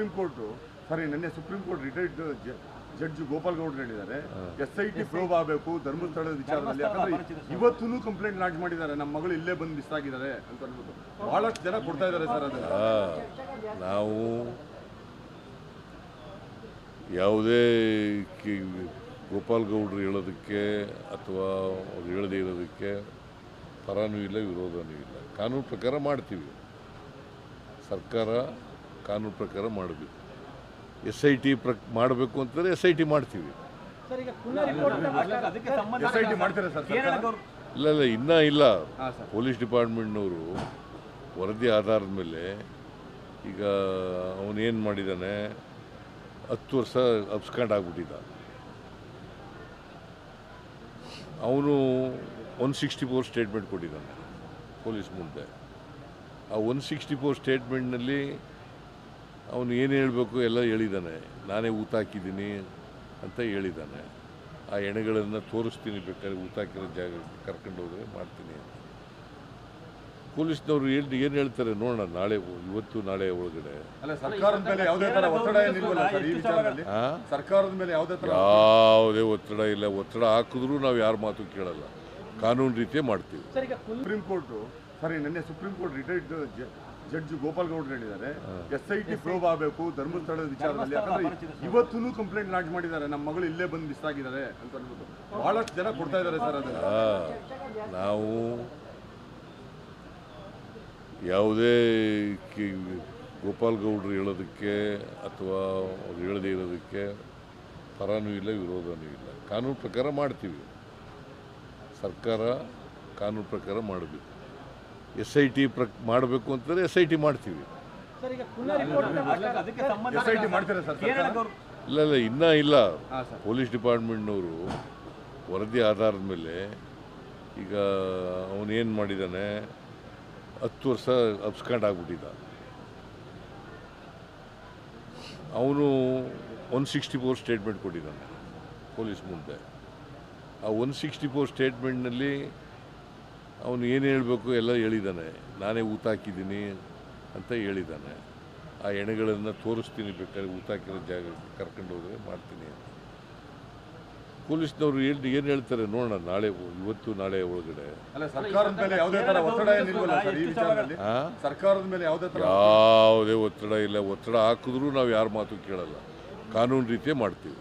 Supreme court ನಿನ್ನೆ supreme court retired judge Gopal ಗೌಡ್ರು ಹೇಳಿದ್ದಾರೆ SIT ಪ್ರೋಬ್ ಆಗಬೇಕು ಧರ್ಮಸ್ಥಳದ ವಿಚಾರದಲ್ಲಿ. ಯಾಕಂದ್ರೆ ಇವತ್ತೂ ಕಂಪ್ಲೇಂಟ್ ಲಾಂಚ್ ಮಾಡಿದ್ದಾರೆ, ನಮ್ಮ ಮಗಳು ಇಲ್ಲೇ ಬಂದು ಮಿಸ್ ಆಗಿದ್ದಾರೆ ಅಂತ ಅಂದ್ಬಿಟ್ಟು ಬಹಳಷ್ಟು ಜನ ಕೊಡ್ತಾ ಇದ್ದಾರೆ ಸರ್. ಅದನ್ನ ನಾವು ಯಾವುದೇ ಗೋಪಾಲ್ ಗೌಡ್ರು ಹೇಳೋದಕ್ಕೆ ಅಥವಾ ಅವ್ರು ಹೇಳದೇ ಇರೋದಕ್ಕೆ ಪರನೂ ಇಲ್ಲ ವಿರೋಧನೂ ಇಲ್ಲ. ಕಾನೂನು ಪ್ರಕಾರ ಮಾಡ್ತೀವಿ, ಸರ್ಕಾರ ಕಾನೂನು ಪ್ರಕಾರ ಮಾಡಬೇಕು. SIT ಮಾಡಬೇಕು ಅಂತಂದರೆ SIT ಮಾಡ್ತೀವಿ. SIT ಮಾಡ್ತಾರೆ ಸರ್? ಇಲ್ಲ ಇನ್ನೂ ಇಲ್ಲ. ಪೊಲೀಸ್ ಡಿಪಾರ್ಟ್ಮೆಂಟ್ನವರು ವರದಿ ಆಧಾರದ ಮೇಲೆ ಈಗ ಅವನೇನು ಮಾಡಿದ್ದಾನೆ, 10 ವರ್ಷ ಅಬ್ಸ್ಕಾಂಡ್ ಆಗಿಬಿಟ್ಟಿದ್ದ. ಅವನು 164 ಸ್ಟೇಟ್ಮೆಂಟ್ ಕೊಟ್ಟಿದ್ದಾನೆ ಪೊಲೀಸ್ ಮುಂದೆ. ಆ 164 ಸ್ಟೇಟ್ಮೆಂಟ್ನಲ್ಲಿ ಅವನು ಏನು ಹೇಳಬೇಕು ಎಲ್ಲ ಹೇಳಿದ್ದಾನೆ. ನಾನೇ ಊತ ಹಾಕಿದ್ದೀನಿ ಅಂತ ಹೇಳಿದ್ದಾನೆ. ಆ ಎಣೆಗಳನ್ನು ತೋರಿಸ್ತೀನಿ, ಬೇಕಾದ್ರೆ ಊತ ಹಾಕಿರೋ ಜಾಗ ಕರ್ಕೊಂಡು ಹೋದರೆ ಮಾಡ್ತೀನಿ ಅಂತ. ಪೊಲೀಸ್ನವರು ಏನು ಹೇಳ್ತಾರೆ ನೋಡೋಣ, ನಾಳೆ ಇವತ್ತು ನಾಳೆ ಒಳಗಡೆ. ಸರ್ಕಾರದ ಮೇಲೆ ಯಾವುದೇ ಥರ ಒತ್ತಡ ಏನಿಲ್ವಲ್ಲ ಸರ್ ಈ ವಿಚಾರದಲ್ಲಿ? ಸರ್ಕಾರದ ಮೇಲೆ ಯಾವುದೇ ಒತ್ತಡ ಇಲ್ಲ. ಒತ್ತಡ ಹಾಕಿದ್ರೂ ನಾವು ಯಾರ ಮಾತು ಕೇಳಲ್ಲ, ಕಾನೂನು ರೀತಿಯೇ ಮಾಡ್ತೀವಿ. ಸುಪ್ರೀಂ ಕೋರ್ಟ್ ನಿನ್ನೆ supreme court retired judge Gopal ಗೌಡ್ರು ಹೇಳಿದ್ದಾರೆ SIT ಪ್ರೋಬ್ ಆಗಬೇಕು ಧರ್ಮಸ್ಥಳದ ವಿಚಾರದಲ್ಲಿ. ಯಾಕಂದ್ರೆ ಇವತ್ತೂ ಕಂಪ್ಲೇಂಟ್ ಲಾಂಚ್ ಮಾಡಿದ್ದಾರೆ, ನಮ್ಮ ಮಗಳು ಇಲ್ಲೇ ಬಂದು ಮಿಸ್ ಆಗಿದ್ದಾರೆ ಅಂತ ಅಂದ್ಬಿಟ್ಟು ಬಹಳಷ್ಟು ಜನ ಕೊಡ್ತಾ ಇದ್ದಾರೆ ಸರ್. ಅದನ್ನ ನಾವು ಯಾವುದೇ ಗೋಪಾಲ್ ಗೌಡ್ರು ಹೇಳೋದಕ್ಕೆ ಅಥವಾ ಅವ್ರು ಹೇಳದೇ ಇರೋದಕ್ಕೆ ಪರನೂ ಇಲ್ಲ ವಿರೋಧನೂ ಇಲ್ಲ. ಕಾನೂನು ಪ್ರಕಾರ ಮಾಡ್ತೀವಿ, ಸರ್ಕಾರ ಕಾನೂನು ಪ್ರಕಾರ ಮಾಡಬೇಕು. SIT ಮಾಡಬೇಕು ಅಂತಂದರೆ SIT ಮಾಡ್ತೀವಿ. SIT ಮಾಡ್ತಾರೆ ಸರ್? ಇಲ್ಲ ಇನ್ನೂ ಇಲ್ಲ. ಪೊಲೀಸ್ ಡಿಪಾರ್ಟ್ಮೆಂಟ್ನವರು ವರದಿ ಆಧಾರದ ಮೇಲೆ ಈಗ ಅವನೇನು ಮಾಡಿದ್ದಾನೆ, 10 ವರ್ಷ ಅಬ್ಸ್ಕಾಂಡ್ ಆಗಿಬಿಟ್ಟಿದ್ದ. ಅವನು 164 ಸ್ಟೇಟ್ಮೆಂಟ್ ಕೊಟ್ಟಿದ್ದಾನೆ ಪೊಲೀಸ್ ಮುಂದೆ. ಆ 164 ಸ್ಟೇಟ್ಮೆಂಟ್ನಲ್ಲಿ ಅವನು ಏನು ಹೇಳಬೇಕು ಎಲ್ಲ ಹೇಳಿದ್ದಾನೆ. ನಾನೇ ಊತ ಹಾಕಿದ್ದೀನಿ ಅಂತ ಹೇಳಿದ್ದಾನೆ. ಆ ಎಣೆಗಳನ್ನು ತೋರಿಸ್ತೀನಿ, ಬೇಕಾದ್ರೆ ಊತ ಹಾಕಿರೋ ಜಾಗ ಕರ್ಕೊಂಡು ಹೋದರೆ ಮಾಡ್ತೀನಿ ಅಂತ. ಪೊಲೀಸ್ನವರು ಏನು ಹೇಳ್ತಾರೆ ನೋಡೋಣ, ನಾಳೆ ಇವತ್ತು ನಾಳೆ ಒಳಗಡೆ. ಸರ್ಕಾರದ ಮೇಲೆ ಯಾವುದೇ ಥರ ಒತ್ತಡ ಏನಿಲ್ವಲ್ಲ ಸರ್ ಈ ವಿಚಾರದಲ್ಲಿ? ಸರ್ಕಾರದ ಮೇಲೆ ಯಾವುದೇ ಒತ್ತಡ ಇಲ್ಲ. ಒತ್ತಡ ಹಾಕಿದ್ರೂ ನಾವು ಯಾರ ಮಾತು ಕೇಳಲ್ಲ, ಕಾನೂನು ರೀತಿಯೇ ಮಾಡ್ತೀವಿ.